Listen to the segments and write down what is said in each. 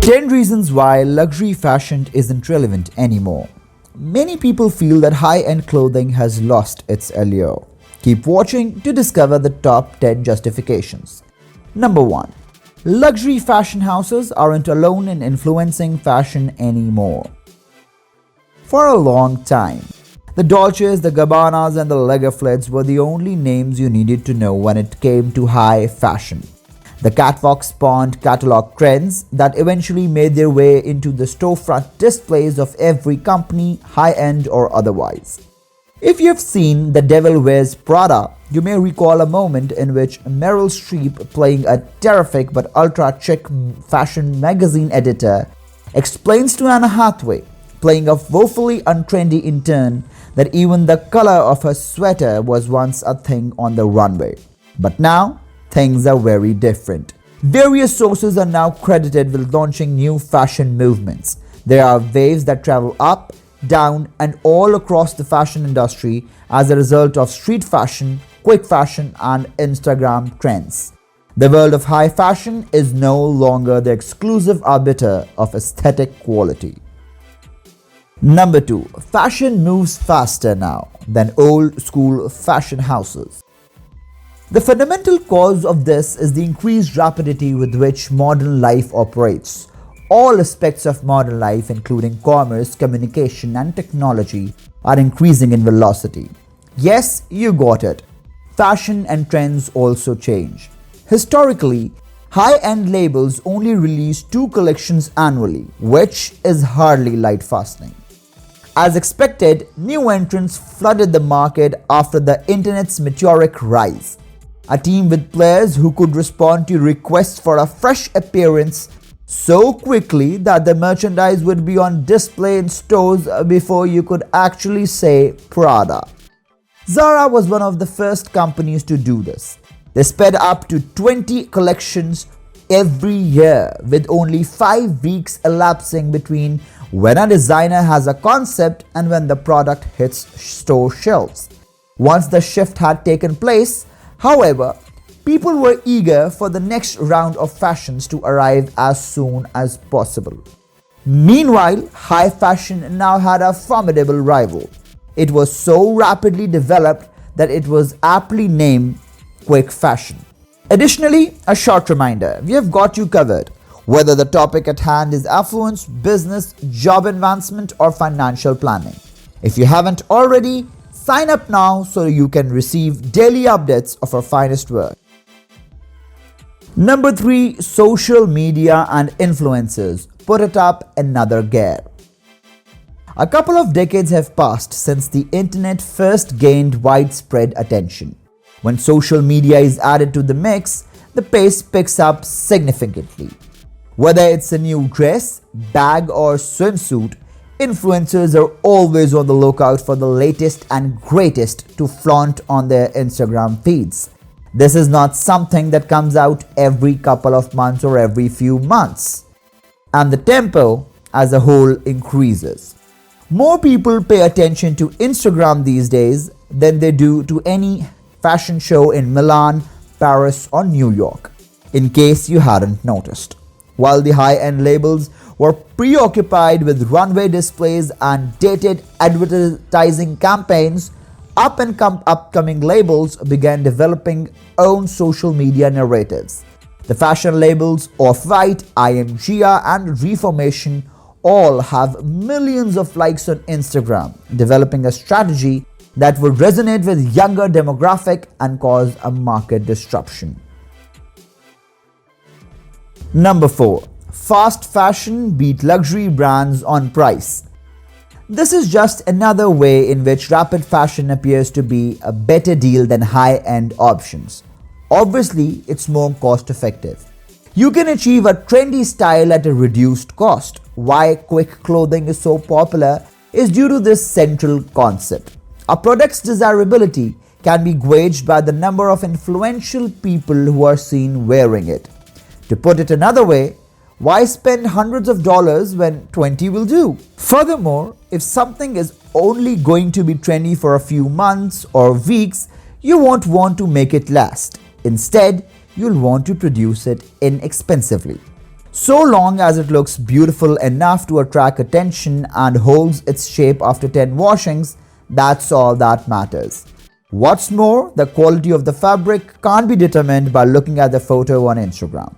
10 reasons why luxury fashion isn't relevant anymore. Many people feel that high-end clothing has lost its allure. Keep watching to discover the top 10 justifications. Number 1. Luxury fashion houses aren't alone in influencing fashion anymore. For a long time, the Dolces, the Gabbanas and the Lagerfelds were the only names you needed to know when it came to high fashion. The catwalk spawned catalog trends that eventually made their way into the storefront displays of every company, high-end or otherwise. If you've seen The Devil Wears Prada, you may recall a moment in which Meryl Streep, playing a terrific but ultra-chic fashion magazine editor, explains to Anna Hathaway, playing a woefully untrendy intern, that even the color of her sweater was once a thing on the runway. But now, things are very different. Various sources are now credited with launching new fashion movements. There are waves that travel up, down, and all across the fashion industry as a result of street fashion, quick fashion, and Instagram trends. The world of high fashion is no longer the exclusive arbiter of aesthetic quality. Number 2. Fashion moves faster now than old school fashion houses. The fundamental cause of this is the increased rapidity with which modern life operates. All aspects of modern life, including commerce, communication, and technology, are increasing in velocity. Yes, you got it. Fashion and trends also change. Historically, high-end labels only release 2 collections annually, which is hardly light-fasting. As expected, new entrants flooded the market after the internet's meteoric rise. A team with players who could respond to requests for a fresh appearance so quickly that the merchandise would be on display in stores before you could actually say Prada. Zara was one of the first companies to do this. They sped up to 20 collections every year, with only 5 weeks elapsing between when a designer has a concept and when the product hits store shelves. Once the shift had taken place, however, people were eager for the next round of fashions to arrive as soon as possible. Meanwhile, high fashion now had a formidable rival. It was so rapidly developed that it was aptly named quick fashion. Additionally, a short reminder, we have got you covered. Whether the topic at hand is affluence, business, job advancement, or financial planning. If you haven't already, sign up now so you can receive daily updates of our finest work. Number 3. Social media and influencers put it up another gear. A couple of decades have passed since the internet first gained widespread attention. When social media is added to the mix, the pace picks up significantly. Whether it's a new dress, bag, or swimsuit, influencers are always on the lookout for the latest and greatest to flaunt on their Instagram feeds. This is not something that comes out every couple of months or every few months. And the tempo as a whole increases. More people pay attention to Instagram these days than they do to any fashion show in Milan, Paris, or New York, in case you hadn't noticed. While the high-end labels were preoccupied with runway displays and dated advertising campaigns, upcoming labels began developing own social media narratives. The fashion labels Off-White, IMGR, and Reformation all have millions of likes on Instagram, developing a strategy that would resonate with younger demographic and cause a market disruption. Number 4. Fast fashion beat luxury brands on price. This is just another way in which rapid fashion appears to be a better deal than high-end options. Obviously, it's more cost-effective. You can achieve a trendy style at a reduced cost. Why quick clothing is so popular is due to this central concept. A product's desirability can be gauged by the number of influential people who are seen wearing it. To put it another way, why spend hundreds of dollars when 20 will do? Furthermore, if something is only going to be trendy for a few months or weeks, you won't want to make it last. Instead, you'll want to produce it inexpensively. So long as it looks beautiful enough to attract attention and holds its shape after 10 washings, that's all that matters. What's more, the quality of the fabric can't be determined by looking at the photo on Instagram.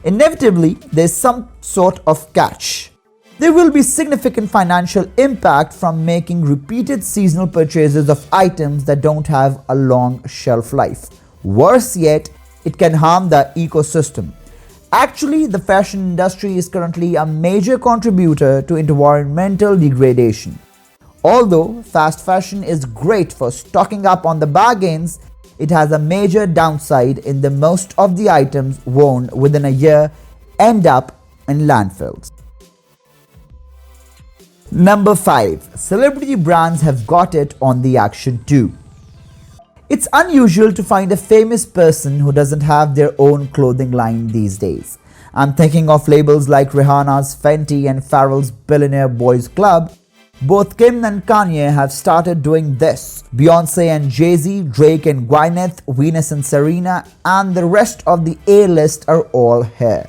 Inevitably, there's some sort of catch. There will be significant financial impact from making repeated seasonal purchases of items that don't have a long shelf life. Worse yet, it can harm the ecosystem. Actually, the fashion industry is currently a major contributor to environmental degradation. Although fast fashion is great for stocking up on the bargains, it has a major downside in that most of the items worn within a year end up in landfills. Number 5. Celebrity brands have got it on the action too. It's unusual to find a famous person who doesn't have their own clothing line these days. I'm thinking of labels like Rihanna's Fenty and Pharrell's Billionaire Boys Club. Both Kim and Kanye have started doing this. Beyonce and Jay-Z, Drake and Gwyneth, Venus and Serena, and the rest of the A-list are all here.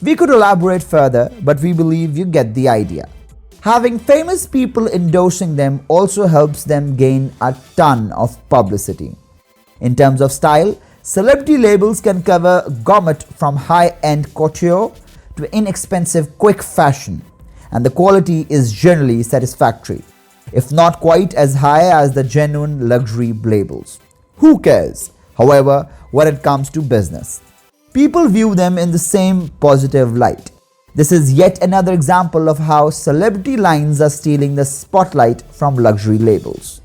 We could elaborate further, but we believe you get the idea. Having famous people endorsing them also helps them gain a ton of publicity. In terms of style, celebrity labels can cover gamut from high-end couture to inexpensive quick fashion, and the quality is generally satisfactory, if not quite as high as the genuine luxury labels. Who cares, however, when it comes to business? People view them in the same positive light. This is yet another example of how celebrity lines are stealing the spotlight from luxury labels.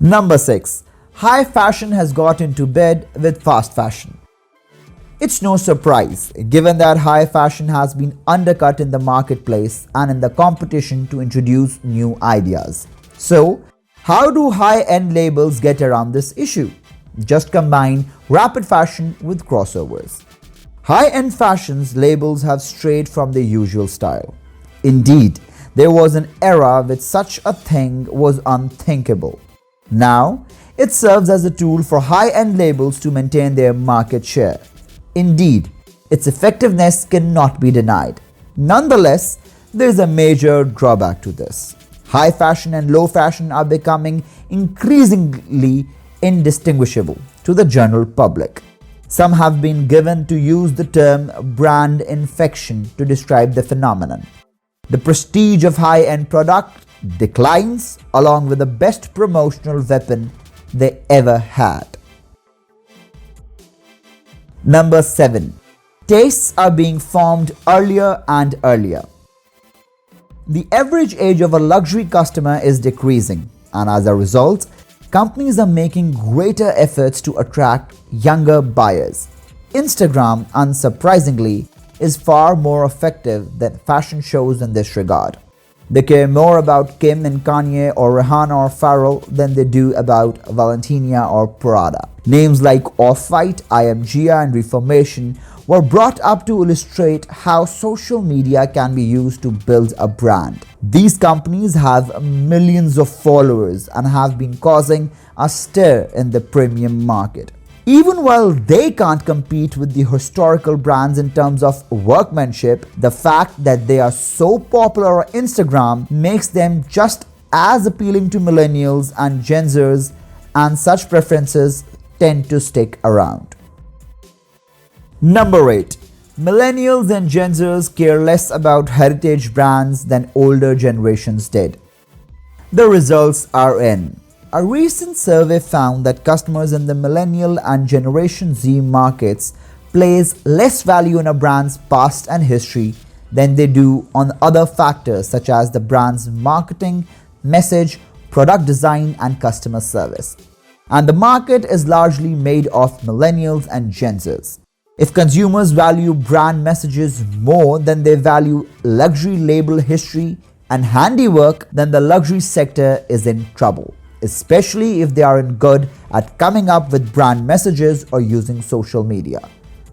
Number 6. High fashion has got into bed with fast fashion. It's no surprise, given that high fashion has been undercut in the marketplace and in the competition to introduce new ideas. So, how do high-end labels get around this issue? Just combine rapid fashion with crossovers. High-end fashion's labels have strayed from their usual style. Indeed, there was an era when such a thing was unthinkable. Now, it serves as a tool for high-end labels to maintain their market share. Indeed, its effectiveness cannot be denied. Nonetheless, there is a major drawback to this. High fashion and low fashion are becoming increasingly indistinguishable to the general public. Some have been given to use the term brand infection to describe the phenomenon. The prestige of high-end product declines along with the best promotional weapon they ever had. Number 7. Tastes are being formed earlier and earlier. The average age of a luxury customer is decreasing, and as a result, companies are making greater efforts to attract younger buyers. Instagram, unsurprisingly, is far more effective than fashion shows in this regard. They care more about Kim and Kanye or Rihanna or Pharrell than they do about Valentina or Prada. Names like Off-White, IMGA and Reformation were brought up to illustrate how social media can be used to build a brand. These companies have millions of followers and have been causing a stir in the premium market. Even while they can't compete with the historical brands in terms of workmanship, the fact that they are so popular on Instagram makes them just as appealing to millennials and Gen-Zers, and such preferences tend to stick around. Number 8. Millennials and Gen-Zers care less about heritage brands than older generations did. The results are in. A recent survey found that customers in the Millennial and Generation Z markets place less value on a brand's past and history than they do on other factors such as the brand's marketing, message, product design, and customer service. And the market is largely made of Millennials and Gen-Zers. If consumers value brand messages more than they value luxury label history and handiwork, then the luxury sector is in trouble, especially if they aren't good at coming up with brand messages or using social media.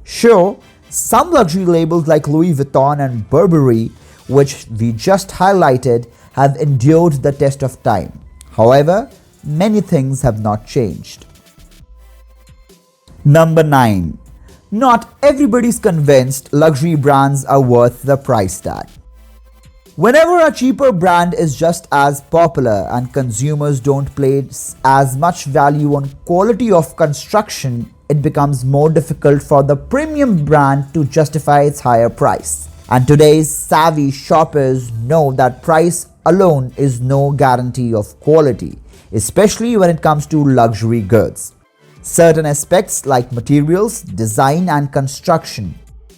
Sure, some luxury labels like Louis Vuitton and Burberry, which we just highlighted, have endured the test of time. However, many things have not changed. Number 9. Not everybody's convinced luxury brands are worth the price tag. Whenever a cheaper brand is just as popular and consumers don't place as much value on quality of construction, it becomes more difficult for the premium brand to justify its higher price. And today's savvy shoppers know that price alone is no guarantee of quality, especially when it comes to luxury goods. Certain aspects like materials, design, and construction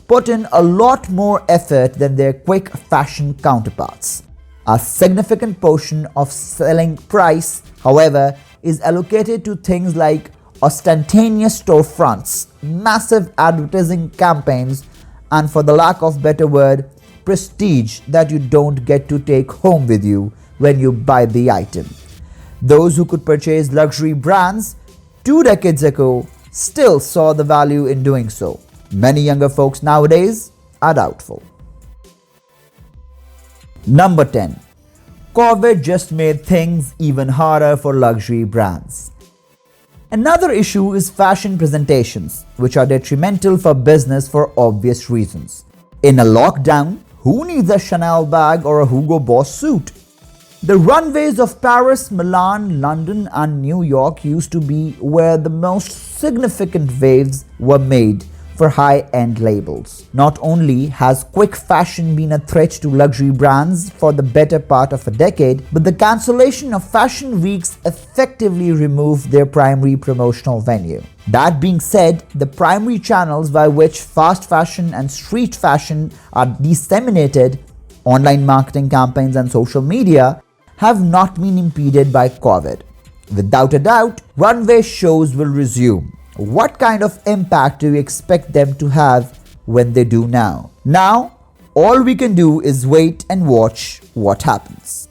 put in a lot more effort than their quick fashion counterparts. A significant portion of selling price, however, is allocated to things like ostentatious storefronts, massive advertising campaigns, and for the lack of better word, prestige that you don't get to take home with you when you buy the item. Those who could purchase luxury brands 2 decades ago still saw the value in doing so. Many younger folks nowadays are doubtful. Number 10. COVID just made things even harder for luxury brands. Another issue is fashion presentations, which are detrimental for business for obvious reasons. In a lockdown, who needs a Chanel bag or a Hugo Boss suit? The runways of Paris, Milan, London, and New York used to be where the most significant waves were made for high-end labels. Not only has quick fashion been a threat to luxury brands for the better part of a decade, but the cancellation of fashion weeks effectively removed their primary promotional venue. That being said, the primary channels by which fast fashion and street fashion are disseminated, online marketing campaigns and social media, have not been impeded by COVID. Without a doubt, runway shows will resume. What kind of impact do you expect them to have when they do now? Now, all we can do is wait and watch what happens.